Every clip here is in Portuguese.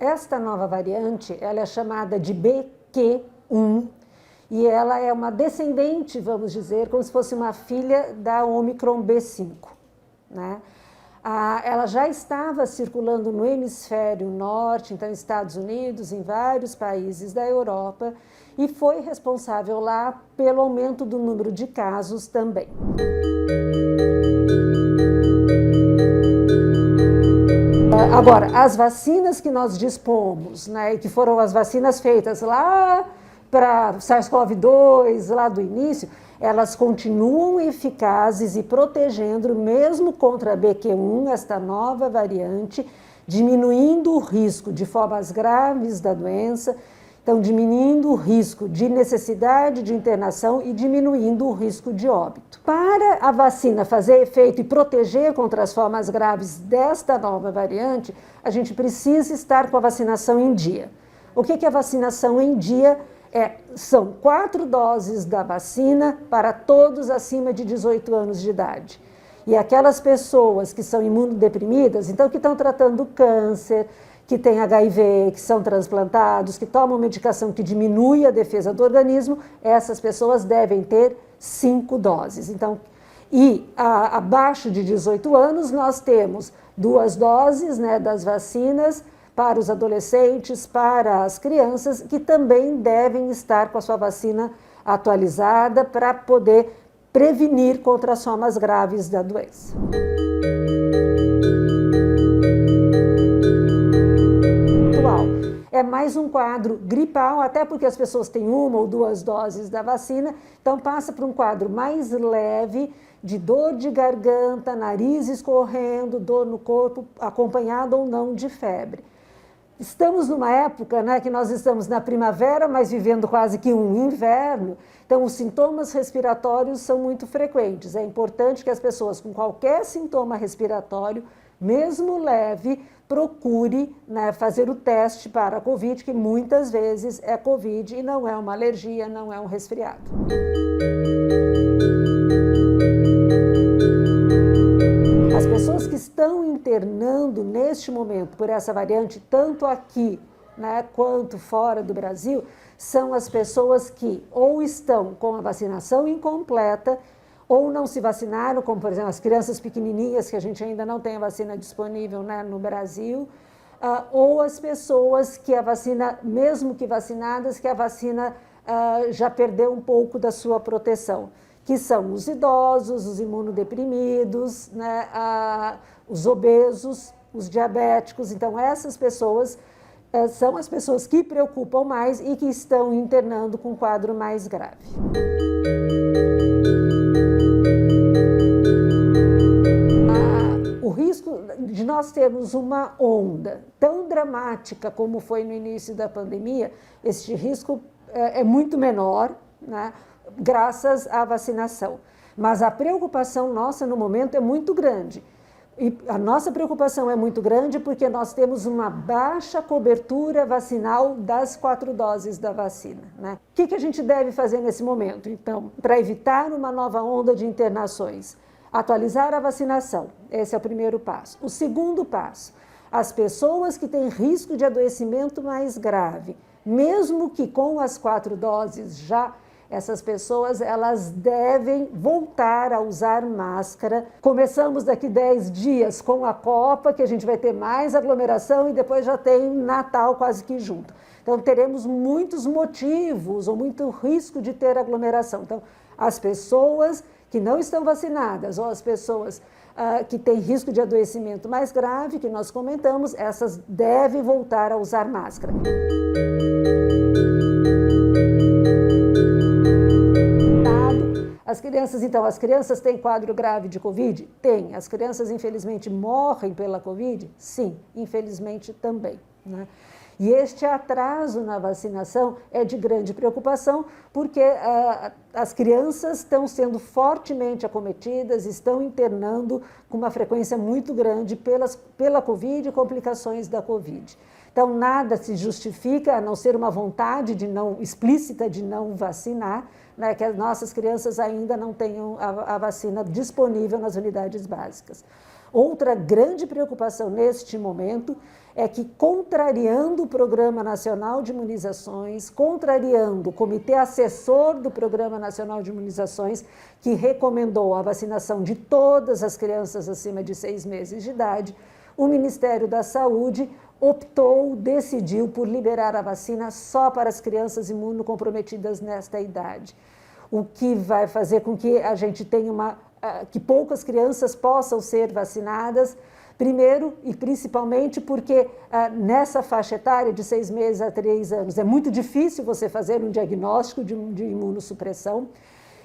Esta nova variante, ela é chamada de BQ1 e ela é uma descendente, vamos dizer, como se fosse uma filha da Omicron B5, né? Ela já estava circulando no hemisfério norte, então Estados Unidos, em vários países da Europa, e foi responsável lá pelo aumento do número de casos também. Agora, as vacinas que nós dispomos, né, que foram as vacinas feitas lá para SARS-CoV-2, lá do início, elas continuam eficazes e protegendo mesmo contra a BQ1, esta nova variante, diminuindo o risco de formas graves da doença, então diminuindo o risco de necessidade de internação e diminuindo o risco de óbito. Para a vacina fazer efeito e proteger contra as formas graves desta nova variante, a gente precisa estar com a vacinação em dia. O que é vacinação em dia? São 4 doses da vacina para todos acima de 18 anos de idade. E aquelas pessoas que são imunodeprimidas, então que estão tratando câncer, que têm HIV, que são transplantados, que tomam medicação que diminui a defesa do organismo, essas pessoas devem ter 5 doses. Então, abaixo de 18 anos, nós temos 2 doses, né, das vacinas para os adolescentes, para as crianças, que também devem estar com a sua vacina atualizada para poder prevenir contra as formas graves da doença. É mais um quadro gripal, até porque as pessoas têm 1 ou 2 doses da vacina, então passa para um quadro mais leve, de dor de garganta, nariz escorrendo, dor no corpo, acompanhado ou não de febre. Estamos numa época, né, que nós estamos na primavera, mas vivendo quase que um inverno, então os sintomas respiratórios são muito frequentes. É importante que as pessoas com qualquer sintoma respiratório, mesmo leve, procure, né, fazer o teste para a Covid, que muitas vezes é Covid e não é uma alergia, não é um resfriado. As pessoas que estão internando neste momento por essa variante, tanto aqui, né, quanto fora do Brasil, são as pessoas que ou estão com a vacinação incompleta ou não se vacinaram, como por exemplo as crianças pequenininhas, que a gente ainda não tem a vacina disponível, né, no Brasil, ou as pessoas que a vacina, mesmo que vacinadas, que a vacina já perdeu um pouco da sua proteção, que são os idosos, os imunodeprimidos, né, os obesos, os diabéticos. Então essas pessoas são as pessoas que preocupam mais e que estão internando com quadro mais grave. O risco de nós termos uma onda tão dramática como foi no início da pandemia, este risco é muito menor, né, graças à vacinação. Mas a preocupação nossa no momento é muito grande. E a nossa preocupação é muito grande porque nós temos uma baixa cobertura vacinal das 4 doses da vacina, né? O que a gente deve fazer nesse momento, então, para evitar uma nova onda de internações? Atualizar a vacinação, esse é o primeiro passo. O segundo passo, as pessoas que têm risco de adoecimento mais grave, mesmo que com as 4 doses já, essas pessoas, elas devem voltar a usar máscara. Começamos daqui 10 dias com a Copa, que a gente vai ter mais aglomeração e depois já tem Natal quase que junto. Então teremos muitos motivos ou muito risco de ter aglomeração. Então as pessoas que não estão vacinadas ou as pessoas que têm risco de adoecimento mais grave, que nós comentamos, essas devem voltar a usar máscara. As crianças, então, as crianças têm quadro grave de Covid? Tem. As crianças, infelizmente, morrem pela Covid? Sim, infelizmente também, né? E este atraso na vacinação é de grande preocupação, porque as crianças estão sendo fortemente acometidas, estão internando com uma frequência muito grande pela Covid e complicações da Covid. Então, nada se justifica, a não ser uma vontade explícita de não vacinar, né, que as nossas crianças ainda não tenham a vacina disponível nas unidades básicas. Outra grande preocupação neste momento é que, contrariando o Programa Nacional de Imunizações, contrariando o Comitê Assessor do Programa Nacional de Imunizações, que recomendou a vacinação de todas as crianças acima de 6 meses de idade, o Ministério da Saúde decidiu por liberar a vacina só para as crianças imunocomprometidas nesta idade, o que vai fazer com que a gente tenha que poucas crianças possam ser vacinadas. Primeiro e principalmente porque nessa faixa etária de 6 meses a 3 anos é muito difícil você fazer um diagnóstico de imunossupressão.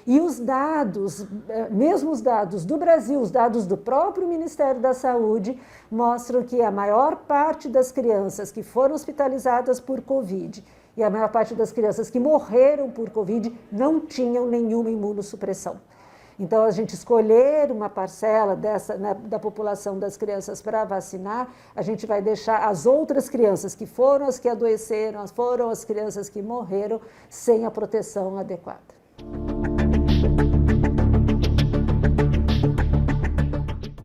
E os dados, mesmo os dados do Brasil, os dados do próprio Ministério da Saúde, mostram que a maior parte das crianças que foram hospitalizadas por Covid e a maior parte das crianças que morreram por Covid não tinham nenhuma imunossupressão. Então, a gente escolher uma parcela da população das crianças para vacinar, a gente vai deixar as outras crianças que foram as que adoeceram, foram as crianças que morreram, sem a proteção adequada.